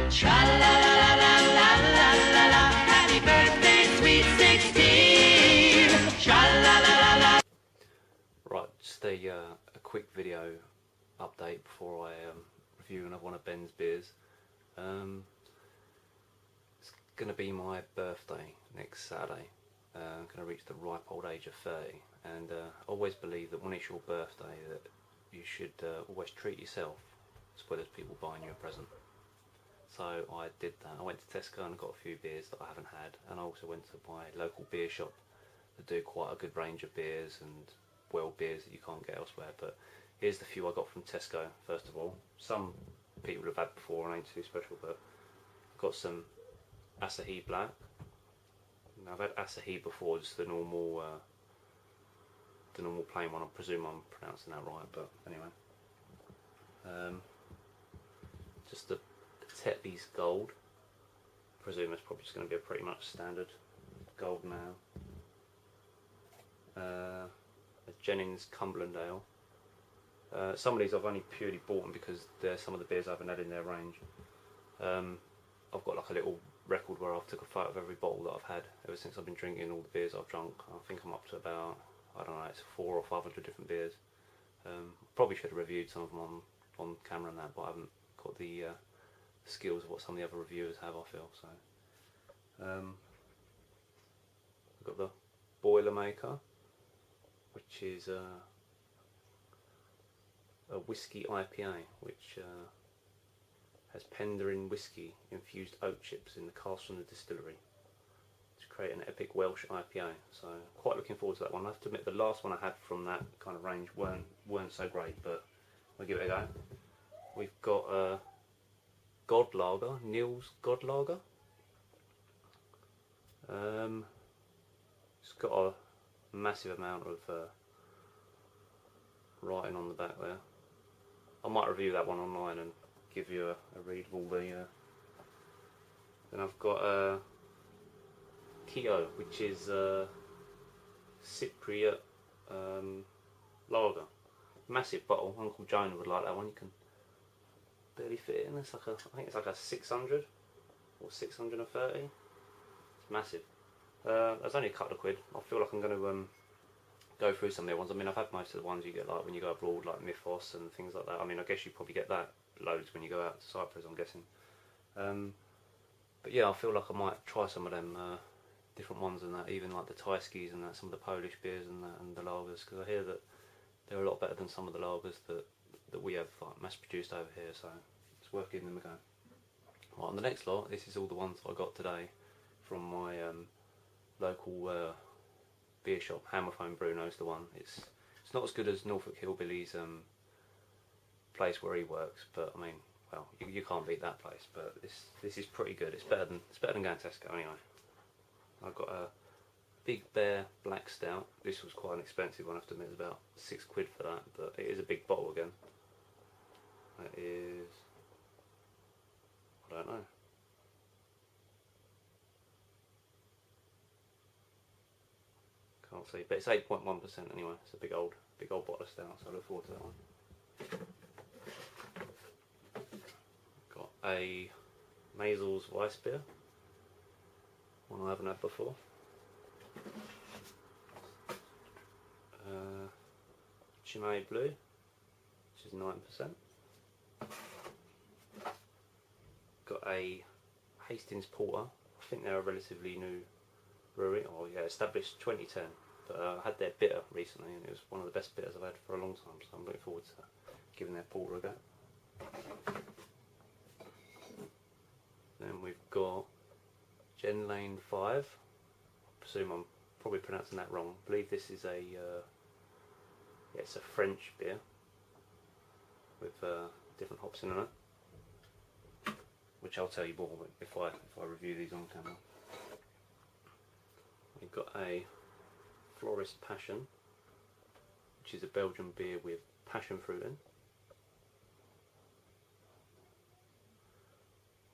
Tra la la la la la la la la. Happy birthday, sweet 16. Tra la la la la. Right, just a quick video update before I review another one of Ben's beers. It's going to be my birthday next Saturday. I'm going to reach the ripe old age of 30, and I always believe that when it's your birthday that you should always treat yourself as well as people buying you a present. So I did that. I went to Tesco and got a few beers that I haven't had, and I also went to my local beer shop that do quite a good range of beers and beers that you can't get elsewhere. But here's the few I got from Tesco. First of all, some people have had before and ain't too special, but I've got some Asahi Black. Now, I've had Asahi before, just the normal plain one. I presume I'm pronouncing that right, but anyway. Just the Tetley's Gold. I presume it's probably just going to be a pretty much standard gold now. A Jennings Cumberland Ale. Some of these I've only purely bought them because they're some of the beers I haven't had in their range. I've got like a little record where I've took a photo of every bottle that I've had ever since I've been drinking all the beers I've drunk. I think I'm up to about, I don't know, it's 400 or 500 different beers. Probably should have reviewed some of them on camera and that, but I haven't got the skills of what some of the other reviewers have, I feel. So I've got the Boilermaker, which is a whiskey IPA, which has Penderyn whiskey infused oat chips in the cask from the distillery to create an epic Welsh IPA. So quite looking forward to that one. I have to admit the last one I had from that kind of range weren't so great, but we'll give it a go. We've got God Lager, Neil's God Lager. It's got a massive amount of writing on the back there. I might review that one online and give you a read of all the. Then I've got Keogh, which is Cypriot lager. Massive bottle. Uncle Jonah would like that one. You can barely fit it in. It's like I think it's like a 600 or 630. It's massive. There's only a couple of quid. I feel like I'm going to go through some of the ones. I mean, I've had most of the ones you get like when you go abroad, like Mythos and things like that. I mean, I guess you probably get that loads when you go out to Cyprus, I'm guessing. But yeah, I feel like I might try some of them different ones and that, even like the Thai skis and that, some of the Polish beers and that, and the lagers, because I hear that they're a lot better than some of the lagers that we have like mass produced over here. So it's worth giving them a go. Right, on the next lot, this is all the ones I got today from my local beer shop. Hammerphone Bruno's the one. It's not as good as Norfolk Hillbilly's place where he works, but I mean, well, you can't beat that place. But this is pretty good. It's better than going to Tesco anyway. I've got a Big Bear Black Stout. This was quite an expensive one, I have to admit. It's about £6 for that, but it is a big bottle again. That is, I don't know. Can't see, but it's 8.1% anyway. It's a big old bottle of stout, so I look forward to that one. Got a Mazel's Weiss beer, one I haven't had before. Chimay Blue, which is 9%. Got a Hastings Porter. I think they're a relatively new brewery. Oh yeah, established 2010. But I had their bitter recently, and it was one of the best bitters I've had for a long time. So I'm looking forward to giving their porter a go. Then we've got Gen Lane 5. I presume I'm probably pronouncing that wrong. I believe this is a it's a French beer with different hops in it, which I'll tell you more if I review these on camera. We've got a Florist Passion, which is a Belgian beer with passion fruit in.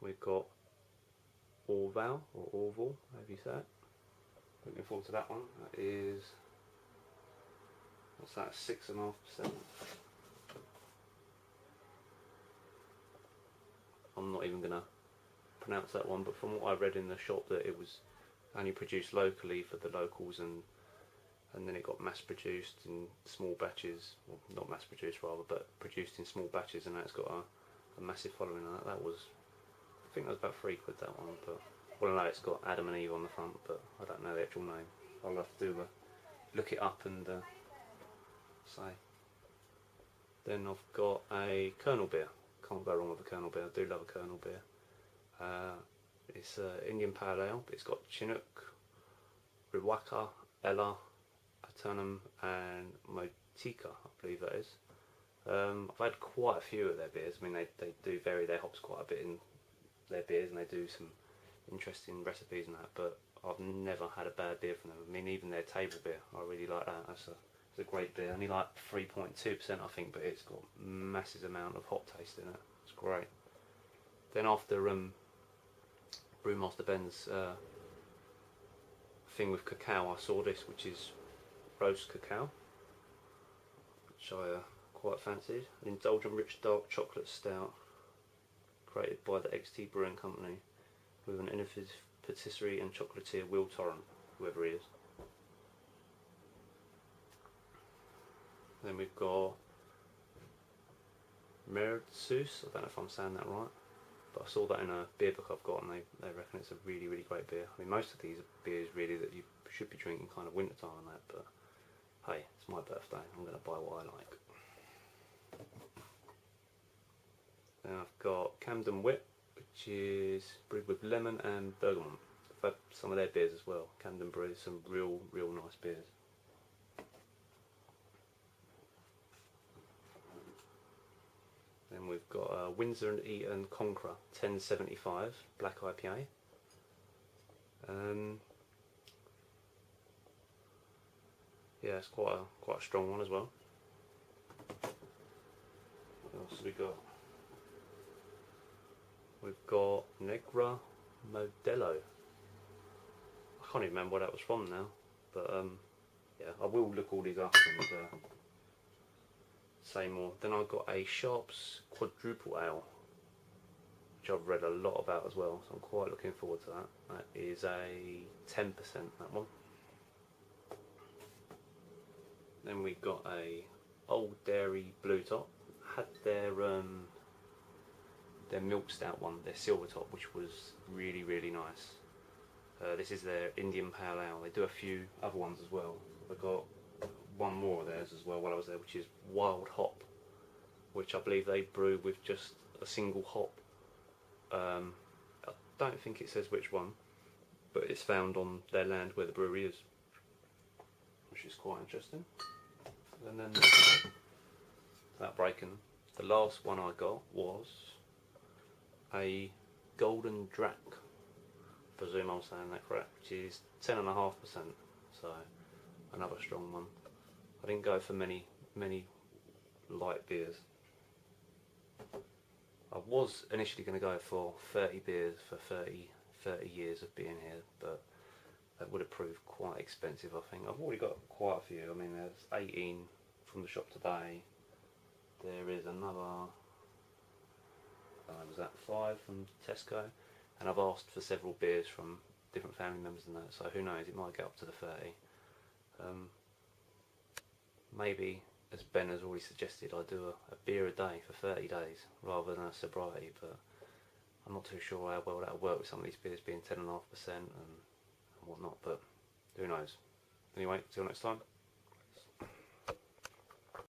We've got Orval, or Orval, however you say it. Looking forward to that one. That is, what's that, 6.5%? I'm not even going to pronounce that one, but from what I read in the shop, that it was only produced locally for the locals, and then it got mass produced in small batches, well, not mass produced rather, but produced in small batches, and that's got a massive following. And that was, I think that was about £3 that one, but well, I know it's got Adam and Eve on the front, but I don't know the actual name. I'll have to look it up and say. Then I've got a Colonel beer. Can't go wrong with a Colonel beer. I do love a Colonel beer. It's Indian Pale Ale, but it's got Chinook, Riwaka, Ella, Aternum and Motika, I believe that is. I've had quite a few of their beers. I mean, they do vary their hops quite a bit in their beers, and they do some interesting recipes and that, but I've never had a bad beer from them. I mean, even their table beer, I really like that. It's a great beer. Only like 3.2% I think, but it's got massive amount of hop taste in it. It's great. Then after Brewmaster Ben's thing with cacao, I saw this, which is roast cacao, which I quite fancied. An indulgent rich dark chocolate stout created by the XT Brewing Company with an innovative patisserie and chocolatier Will Torrent, whoever he is. Then we've got Merdsus, I don't know if I'm saying that right, but I saw that in a beer book I've got, and they reckon it's a really, really great beer. I mean, most of these are beers really that you should be drinking kind of winter time and that, but hey, it's my birthday, I'm going to buy what I like. Then I've got Camden Wit, which is brewed with lemon and bergamot. I've had some of their beers as well. Camden brews some real nice beers. Then we've got Windsor and Eton Conqueror 1075 Black IPA. Yeah, it's quite a strong one as well. What else have we got? We've got Negra Modelo. I can't even remember where that was from now, but yeah, I will look all these up and say more. Then I've got a Sharps Quadruple Ale, which I've read a lot about as well, so I'm quite looking forward to that. That is a 10%, that one. Then we've got a Old Dairy Blue Top. Had their milk stout one, their silver top, which was really nice. This is their Indian Pale Ale. They do a few other ones as well. I got one more of theirs as well while I was there, which is Wild Hop, which I believe they brew with just a single hop. I don't think it says which one, but it's found on their land where the brewery is, which is quite interesting. And then, without breaking, the last one I got was a Golden Drac, I presume I'm saying that correct, which is 10.5%, so another strong one. I didn't go for many light beers. I was initially going to go for 30 beers for 30 years of being here, but that would have proved quite expensive, I think. I've already got quite a few. I mean, there's 18 from the shop today. There is another, was that 5 from Tesco? And I've asked for several beers from different family members and that, so who knows, it might get up to the 30. Maybe, as Ben has already suggested, I do a beer a day for 30 days rather than a sobriety, but I'm not too sure how well that'll work with some of these beers being 10.5% and whatnot, but who knows. Anyway, till next time.